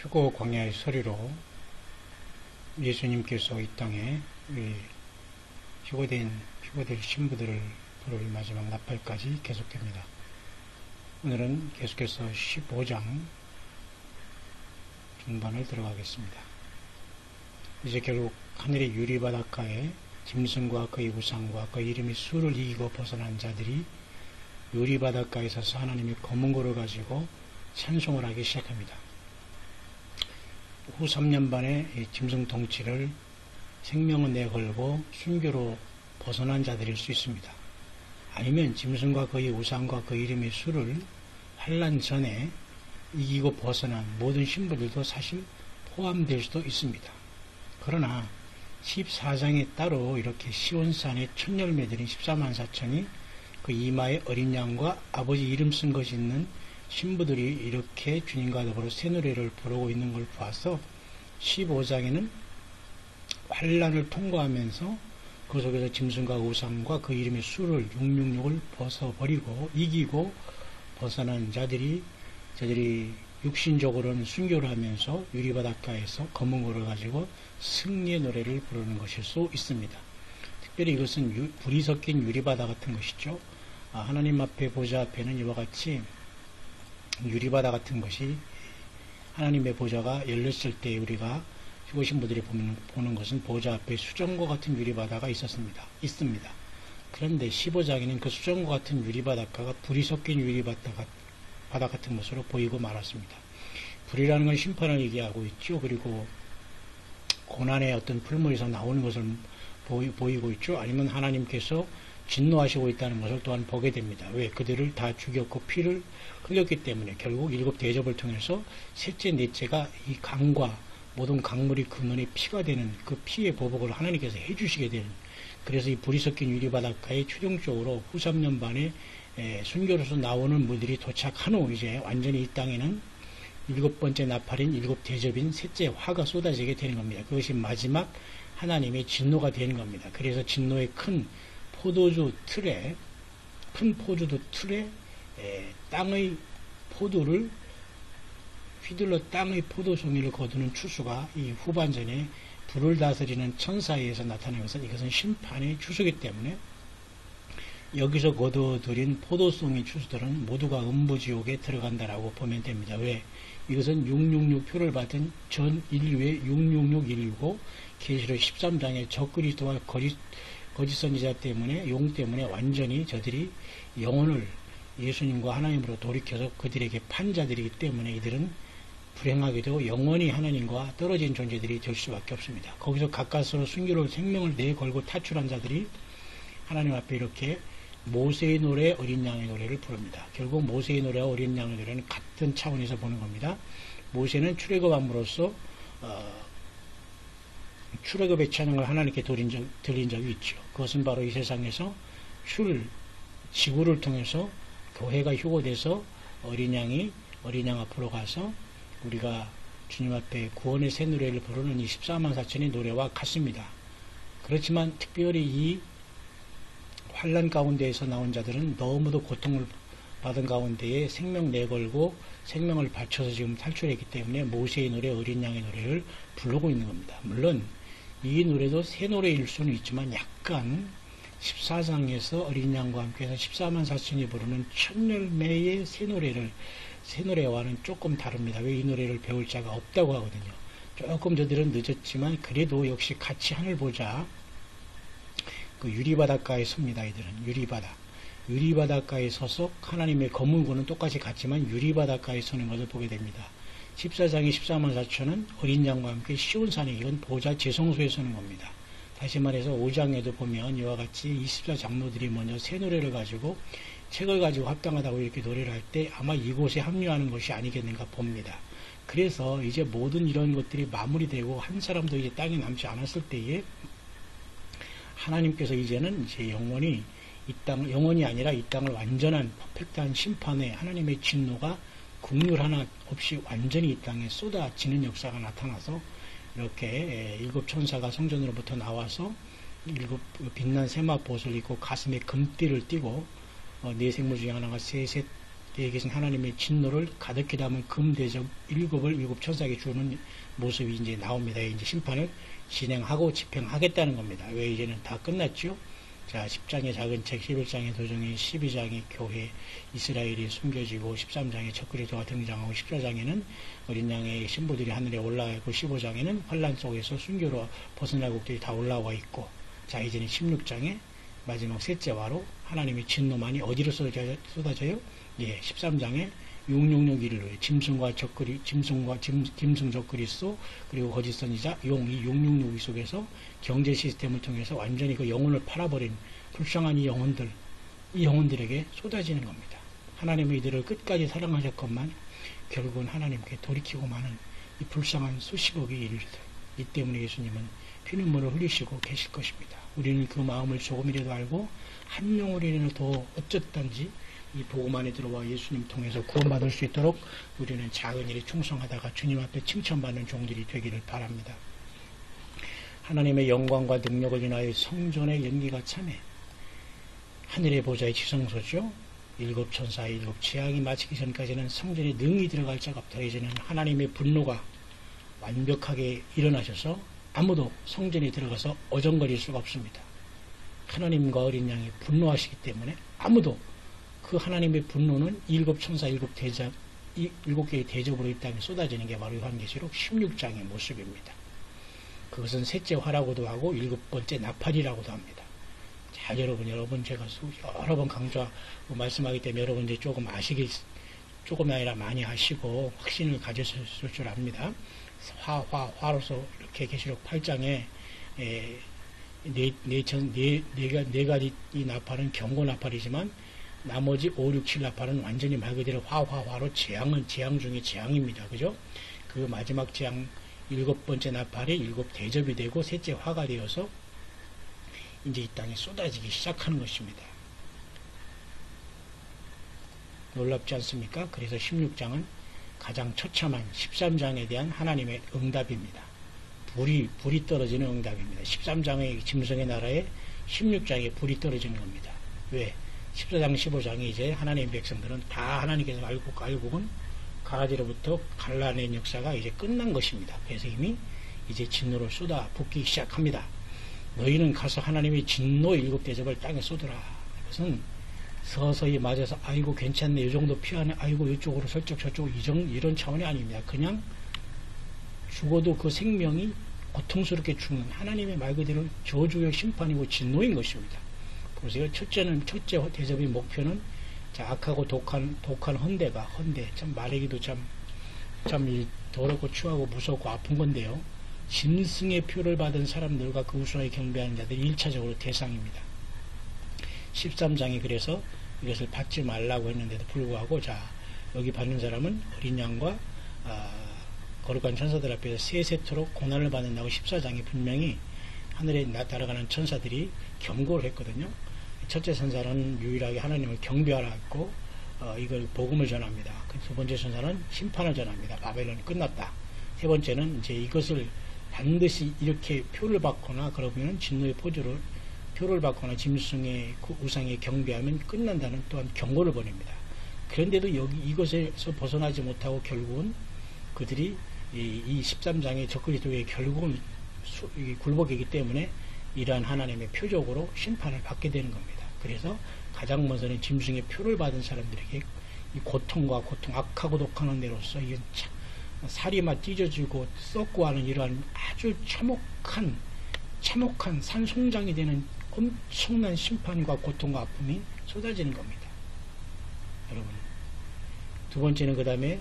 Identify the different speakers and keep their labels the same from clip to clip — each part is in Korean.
Speaker 1: 휴거 광야의 서리로 예수님께서 이 땅에 휴거될 신부들을 부를 마지막 나팔까지 계속됩니다. 오늘은 계속해서 15장 중반을 들어가겠습니다. 이제 결국 하늘의 유리바닷가에 짐승과 그의 우상과 그 이름의 수를 이기고 벗어난 자들이 유리바닷가에 서서 하나님의 검은 고를 가지고 찬송을 하기 시작합니다. 후 3년 반에 짐승 덩치를 생명을 내걸고 순교로 벗어난 자들일 수 있습니다. 아니면 짐승과 그의 우상과 그 이름의 수를 환난 전에 이기고 벗어난 모든 신부들도 사실 포함될 수도 있습니다. 그러나 14장에 따로 이렇게 시온산의 첫 열매들인 14만 4천이 그 이마에 어린 양과 아버지 이름 쓴 것이 있는 신부들이 이렇게 주님과 더불어 새 노래를 부르고 있는 걸 보아서 15장에는 환난을 통과하면서 그 속에서 짐승과 우상과 그 이름의 수를 666을 벗어버리고 이기고 벗어난 저들이 육신적으로는 순교를 하면서 유리바닷가에서 검은 고를 가지고 승리의 노래를 부르는 것일 수 있습니다. 특별히 이것은 불이 섞인 유리바다 같은 것이죠. 하나님 앞에 보좌 앞에는 이와 같이 유리바다 같은 것이 하나님의 보좌가 열렸을 때 우리가 휴거 신부들이 보는 것은 보좌 앞에 수정과 같은 유리바다가 있습니다. 그런데 15장에는 그 수정과 같은 유리바닷가가 불이 섞인 유리바다 같은 것으로 보이고 말았습니다. 불이라는 건 심판을 얘기하고 있죠. 그리고 고난의 어떤 풀물에서 나오는 것을 보이고 있죠. 아니면 하나님께서 진노하시고 있다는 것을 또한 보게 됩니다. 왜? 그들을 다 죽였고 피를 흘렸기 때문에 결국 7 대접을 통해서 셋째, 넷째가 이 강과 모든 강물이 근원의 피가 되는 그 피의 보복을 하나님께서 해주시게 되는, 그래서 이 불이 섞인 유리바닷가에 최종적으로 후 3년 반에 순교로서 나오는 무들이 도착한 후 이제 완전히 이 땅에는 7번째 나팔인 7 대접인 셋째 화가 쏟아지게 되는 겁니다. 그것이 마지막 하나님의 진노가 되는 겁니다. 그래서 진노의 큰 포도주 틀에 땅의 포도를 휘둘러 땅의 포도송이를 거두는 추수가 이 후반전에 불을 다스리는 천사에 의해서 나타나는 것은 이것은 심판의 추수이기 때문에 여기서 거둬들인 포도송이 추수들은 모두가 음부지옥에 들어간다라고 보면 됩니다. 왜? 이것은 666표를 받은 전 인류의 666인류고 계시록 13장의 적그리스도와 거짓 선지자 때문에 용 때문에 완전히 저들이 영혼을 예수님과 하나님으로 돌이켜서 그들에게 판자들이기 때문에 이들은 불행하게 되고 영원히 하나님과 떨어진 존재들이 될 수밖에 없습니다. 거기서 가까스로 순교를 생명을 내걸고 탈출한 자들이 하나님 앞에 이렇게 모세의 노래, 어린 양의 노래를 부릅니다. 결국 모세의 노래와 어린 양의 노래는 같은 차원에서 보는 겁니다. 모세는 출애굽함으로써 출애굽의 찬양을 하나님께 드린 적이 있죠. 그것은 바로 이 세상에서 지구를 통해서 교회가 휴거돼서 어린 양 앞으로 가서 우리가 주님 앞에 구원의 새 노래를 부르는 이 14만 4천의 노래와 같습니다. 그렇지만 특별히 이 환난 가운데에서 나온 자들은 너무도 고통을 받은 가운데에 생명 내걸고 생명을 바쳐서 지금 탈출했기 때문에 모세의 노래, 어린 양의 노래를 부르고 있는 겁니다. 물론 이 노래도 새 노래일 수는 있지만 약간 14장에서 어린 양과 함께해서 14만 4천이 부르는 첫 열매의 새 노래와는 조금 다릅니다. 왜? 이 노래를 배울 자가 없다고 하거든요. 조금 저들은 늦었지만 그래도 역시 같이 하늘 보자. 그 유리바닷가에 섭니다. 이들은 유리바닷가에 서서 하나님의 검은 고는 똑같이 같지만 유리바닷가에 서는 것을 보게 됩니다. 14장의 14만 4천은 어린 양과 함께 시온산에 이건 보좌 제성소에 서는 겁니다. 다시 말해서 5장에도 보면 이와 같이 24장로들이 먼저 새 노래를 가지고 책을 가지고 합당하다고 이렇게 노래를 할 때 아마 이곳에 합류하는 것이 아니겠는가 봅니다. 그래서 이제 모든 이런 것들이 마무리되고 한 사람도 이제 땅에 남지 않았을 때에 하나님께서 이제는 이제 영원히 아니라 이 땅을 완전한 퍼펙트한 심판에 하나님의 진노가 국률 하나 없이 완전히 이 땅에 쏟아지는 역사가 나타나서 이렇게 7 천사가 성전으로부터 나와서 7 빛난 세마포옷을 입고 가슴에 금띠를 띠고 네 생물 중에 하나가 셋 되어 계신 하나님의 진노를 가득히 담은 금대접 7을 7천사에게 주는 모습이 이제 나옵니다. 이제 심판을 진행하고 집행하겠다는 겁니다. 왜 이제는 다 끝났죠? 자, 10장의 작은 책, 11장의 도정이, 12장의 교회, 이스라엘이 숨겨지고, 13장의 적그리스도가 등장하고, 14장에는 어린 양의 신부들이 하늘에 올라와 있고, 15장에는 환란 속에서 순교로 벗어날 곡들이 다 올라와 있고, 자, 이제는 16장에 마지막 셋째 화로 하나님의 진노만이 어디로 쏟아져요? 예, 13장에 666일로 짐승과 짐승 적그리스도 그리고 거짓 선지자 용이 666일 속에서 경제 시스템을 통해서 완전히 그 영혼을 팔아버린 불쌍한 이 영혼들에게 쏟아지는 겁니다. 하나님은 이들을 끝까지 사랑하셨건만 결국은 하나님께 돌이키고 마는 이 불쌍한 수십억의 일들, 이 때문에 예수님은 피눈물을 흘리시고 계실 것입니다. 우리는 그 마음을 조금이라도 알고 한 영혼이라도 더 어쨌든지 이 복음 안에 들어와 예수님 통해서 구원받을 수 있도록 우리는 작은 일에 충성하다가 주님 앞에 칭찬받는 종들이 되기를 바랍니다. 하나님의 영광과 능력을 인하여 성전의 연기가 참해 하늘의 보좌의 지성소죠. 7천사의 7재앙이 마치기 전까지는 성전에 능히 들어갈 자가 없다. 이제는 하나님의 분노가 완벽하게 일어나셔서 아무도 성전에 들어가서 어정거릴 수가 없습니다. 하나님과 어린 양이 분노하시기 때문에 아무도 그 하나님의 분노는 7천사 7개의 대접으로 이 땅에 쏟아지는 게 바로 요한계시록 16장의 모습입니다. 그것은 셋째 화라고도 하고 7번째 나팔이라고도 합니다. 자, 여러분 제가 여러 번 강조하고 말씀하기 때문에 여러분 이제 조금이 아니라 많이 아시고 확신을 가졌을 줄 압니다. 화로서 이렇게 계시록 8장에 네 가지 이 나팔은 경고 나팔이지만 나머지 5, 6, 7 나팔은 완전히 말 그대로 화로 재앙은 재앙 중에 재앙입니다. 그죠? 그 마지막 재앙 7번째 나팔이 7대접이 되고 셋째 화가 되어서 이제 이 땅에 쏟아지기 시작하는 것입니다. 놀랍지 않습니까? 그래서 16장은 가장 처참한 13장에 대한 하나님의 응답입니다. 불이 떨어지는 응답입니다. 13장의 짐승의 나라에 16장에 불이 떨어지는 겁니다. 왜? 14장, 15장에 이제 하나님의 백성들은 다 하나님께서 알고는 가라지로부터 갈라낸 역사가 이제 끝난 것입니다. 그래서 이미 이제 진노를 쏟아 붓기 시작합니다. 너희는 가서 하나님의 진노 7대접을 땅에 쏟으라. 이것은 서서히 맞아서 아이고 괜찮네 이 정도 피하네 아이고 이쪽으로 설적 저쪽 이런 차원이 아닙니다. 그냥 죽어도 그 생명이 고통스럽게 죽는 하나님의 말 그대로 저주의 심판이고 진노인 것입니다. 보세요. 첫째 대접의 목표는 자, 악하고 독한 헌데 참 말하기도 참 더럽고 추하고 무섭고 아픈 건데요. 짐승의 표를 받은 사람들과 그 우수하게 경배하는 자들이 1차적으로 대상입니다. 13장이 그래서 이것을 받지 말라고 했는데도 불구하고 자, 여기 받는 사람은 어린 양과 거룩한 천사들 앞에서 세세토록 고난을 받는다고 14장이 분명히 하늘에 날아가는 천사들이 경고를 했거든요. 첫째 천사는 유일하게 하나님을 경배하라 했고 이걸 복음을 전합니다. 두 번째 천사는 심판을 전합니다. 바벨론이 끝났다. 세 번째는 이제 이것을 반드시 이렇게 표를 받거나 그러면 진노의 표를 받거나 짐승의 우상에 경배하면 끝난다는 또한 경고를 보냅니다. 그런데도 이것에서 벗어나지 못하고 결국은 그들이 이 13장의 적그리스도의 결국은 굴복이기 때문에 이러한 하나님의 표적으로 심판을 받게 되는 겁니다. 그래서 가장 먼저는 짐승의 표를 받은 사람들에게 이 고통과 악하고 독한 데로서 이건 살이 막 찢어지고 썩고 하는 이러한 아주 참혹한 산송장이 되는 엄청난 심판과 고통과 아픔이 쏟아지는 겁니다. 여러분, 두 번째는 그 다음에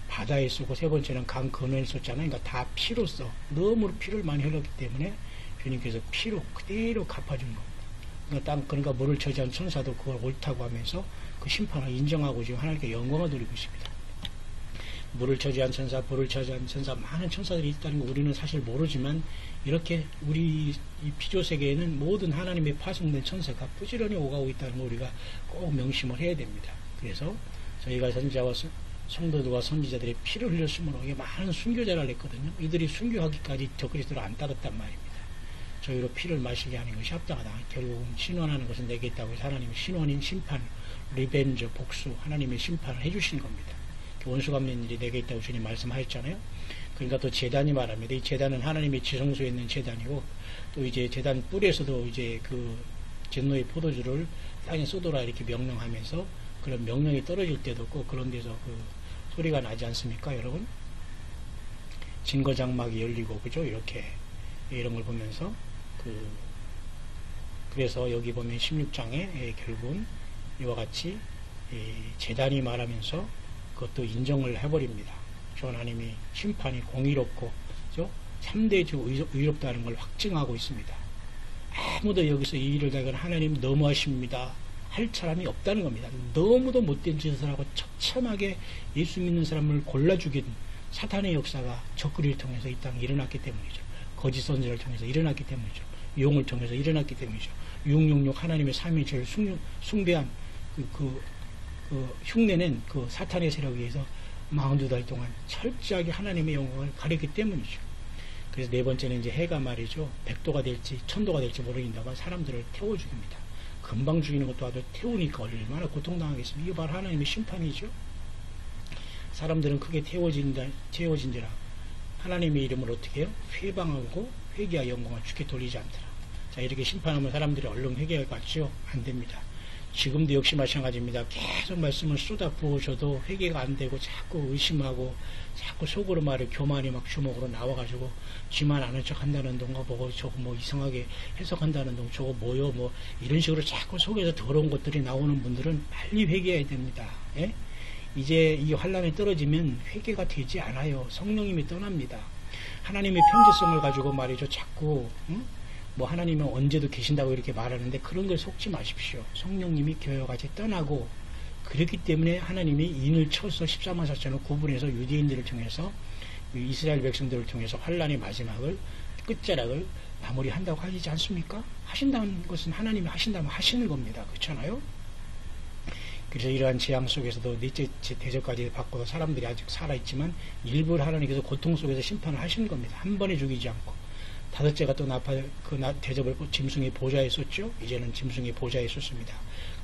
Speaker 1: 바다에 쏘고 세 번째는 강 근원에 쏘잖아요. 그러니까 다 피로써 너무 피를 많이 흘렸기 때문에 주님께서 피로 그대로 갚아주는 겁니다. 그러니까 물을 저지한 천사도 그걸 옳다고 하면서 그 심판을 인정하고 지금 하나님께 영광을 돌리고 있습니다. 물을 저지한 천사, 불을 저지한 천사, 많은 천사들이 있다는 거 우리는 사실 모르지만 이렇게 우리 이 피조세계에는 모든 하나님의 파송된 천사가 부지런히 오가고 있다는 거 우리가 꼭 명심을 해야 됩니다. 그래서 저희가 선지자와 성도들과 선지자들의 피를 흘렸으므로 이게 많은 순교자를 냈거든요. 이들이 순교하기까지 적그리스도를 안 따랐단 말입니다. 저희로 피를 마시게 하는 것이 합당하다. 결국은 신원하는 것은 내게 있다고 해서 하나님의 신원인 심판, 리벤저, 복수, 하나님의 심판을 해주신 겁니다. 원수 갚는 일이 내게 있다고 주님 말씀하셨잖아요. 그러니까 또 제단이 말합니다. 이 제단은 하나님의 지성소에 있는 제단이고, 또 이제 제단 뿔에서도 이제 그 잿노의 포도주를 땅에 쏟아라 이렇게 명령하면서, 그런 명령이 떨어질 때도 꼭 그런 데서 그 소리가 나지 않습니까, 여러분? 진거장막이 열리고, 그죠? 이렇게 이런 걸 보면서 그래서 여기 보면 16장에 결국은 이와 같이 제단이 말하면서 그것도 인정을 해버립니다. 하나님이 심판이 공의롭고, 그죠? 참되고 의롭다는 걸 확증하고 있습니다. 아무도 여기서 이 일을 다거나 하나님 너무하십니다 할 사람이 없다는 겁니다. 너무도 못된 짓을 하고 처참하게 예수 믿는 사람을 골라 죽인 사탄의 역사가 적그리를 통해서 이 땅에 일어났기 때문이죠. 거짓 선지자를 통해서 일어났기 때문이죠. 용을 통해서 일어났기 때문이죠. 666 하나님의 삼위일체를 숭배한 그 흉내낸 그 사탄의 세력에 의해서 42달 동안 철저하게 하나님의 영광을 가렸기 때문이죠. 그래서 네 번째는 이제 해가 말이죠. 100도가 될지 1000도가 될지 모르겠다만 사람들을 태워 죽입니다. 금방 죽이는 것도 아주 태우니까 얼마나 고통당하겠습니까? 이거 바로 하나님의 심판이죠. 사람들은 크게 태워진지라 하나님의 이름을 어떻게 해요? 회방하고 회개와 영광을 주께 돌리지 않더라. 자, 이렇게 심판하면 사람들이 얼른 회개할 것 같죠? 안 됩니다. 지금도 역시 마찬가지입니다. 계속 말씀을 쏟아 부으셔도 회개가 안 되고 자꾸 의심하고 자꾸 속으로 말을 교만이 막 주먹으로 나와가지고 지만 아는 척 한다는 동가 보고 저거 뭐 이상하게 해석한다는 동 저거 뭐요 뭐 이런 식으로 자꾸 속에서 더러운 것들이 나오는 분들은 빨리 회개해야 됩니다. 예? 이제 이 환란에 떨어지면 회개가 되지 않아요. 성령님이 떠납니다. 하나님의 편재성을 가지고 말이죠. 자꾸 뭐 하나님은 언제도 계신다고 이렇게 말하는데 그런 걸 속지 마십시오. 성령님이 교회같이 떠나고, 그렇기 때문에 하나님이 인을 쳐서 14만 4천을 구분해서 유대인들을 통해서 이스라엘 백성들을 통해서 환란의 마지막을 끝자락을 마무리한다고 하시지 않습니까? 하신다는 것은 하나님이 하신다면 하시는 겁니다. 그렇잖아요? 그래서 이러한 재앙 속에서도 넷째 대접까지 받고 사람들이 아직 살아있지만 일부를 하나님께서 고통 속에서 심판을 하시는 겁니다. 한 번에 죽이지 않고. 다섯째가 또 대접을 짐승의 보좌에 쏟죠. 이제는 짐승의 보좌에 쏟습니다.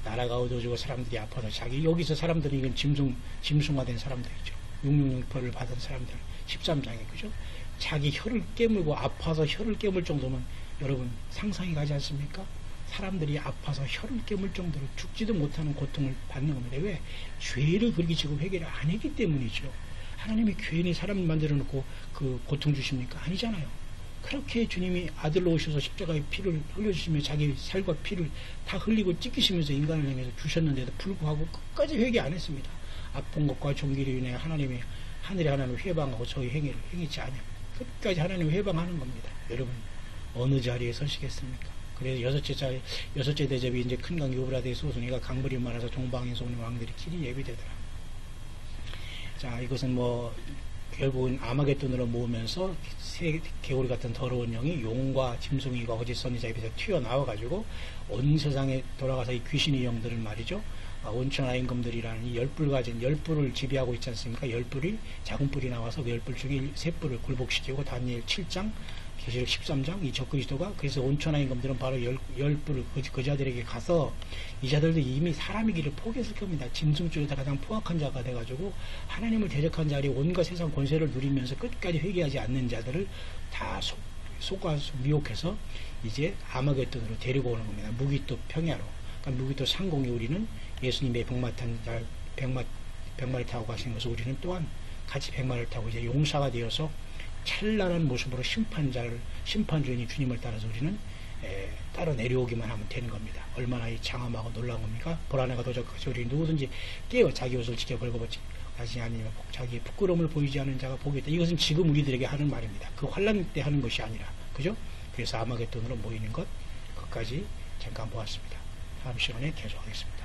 Speaker 1: 나라가 어두워지고 사람들이 아파서 여기서 사람들이 이건 짐승화된 사람들이죠. 666벌을 받은 사람들 13장에 그죠? 자기 혀를 깨물고 아파서 혀를 깨물 정도면 여러분 상상이 가지 않습니까? 사람들이 아파서 혀를 깨물 정도로 죽지도 못하는 고통을 받는 겁니다. 왜? 죄를 그렇게 지고 회개를 안 했기 때문이죠. 하나님이 괜히 사람을 만들어 놓고 그 고통 주십니까? 아니잖아요. 그렇게 주님이 아들로 오셔서 십자가에 피를 흘려주시며 자기 살과 피를 다 흘리고 찢기시면서 인간을 향해서 주셨는데도 불구하고 끝까지 회개 안 했습니다. 아픈 것과 종기로 인해 하나님의 하늘의 하나님을 회방하고 저희 행위를 행했지 않냐. 끝까지 하나님을 회방하는 겁니다. 여러분 어느 자리에 서시겠습니까? 그래서 여섯째 대접이 이제 큰 강 유브라데의 소순이가 강물이 많아서 동방에서 오는 왕들이 길이 예비되더라. 자, 이것은 뭐 결국은 아마겟돈으로 모으면서 새 개구리 같은 더러운 영이 용과 짐승이가 거짓 선지자에 비해서 튀어나와가지고 온 세상에 돌아가서 이 귀신의 영들을 말이죠. 온천하 임금들이라는 이 열불 가진 열불을 지배하고 있지 않습니까? 열불이 작은 뿔이 나와서 그 열불 중에 세 뿔을 굴복시키고 다니엘 7장 계시록 13장 이 적그리스도가 그래서 온천하 임금들은 바로 열불을 그 자들에게 가서 이 자들도 이미 사람이기를 포기했을 겁니다. 짐승 중에서 가장 포악한 자가 돼가지고 하나님을 대적한 자리 온갖 세상 권세를 누리면서 끝까지 회개하지 않는 자들을 다 속아서 미혹해서 이제 아마겟돈으로 데리고 오는 겁니다. 무기토 평야로. 그러니까 무기토 상공에 우리는 예수님의 백마를 타고 가신 것을 우리는 또한 같이 백마를 타고 이제 용사가 되어서 찬란한 모습으로 심판주인이 주님을 따라서 우리는 따라 내려오기만 하면 되는 겁니다. 얼마나 이 장엄하고 놀라운 겁니까? 보라내가 도적같이 우리 누구든지 깨어 자기 옷을 지켜 벌거벗지 다시 아니면 자기의 부끄러움을 보이지 않는 자가 보겠다. 이것은 지금 우리들에게 하는 말입니다. 그 환란 때 하는 것이 아니라, 그죠? 그래서 아마겟돈으로 모이는 것, 그것까지 잠깐 보았습니다. 다음 시간에 계속하겠습니다.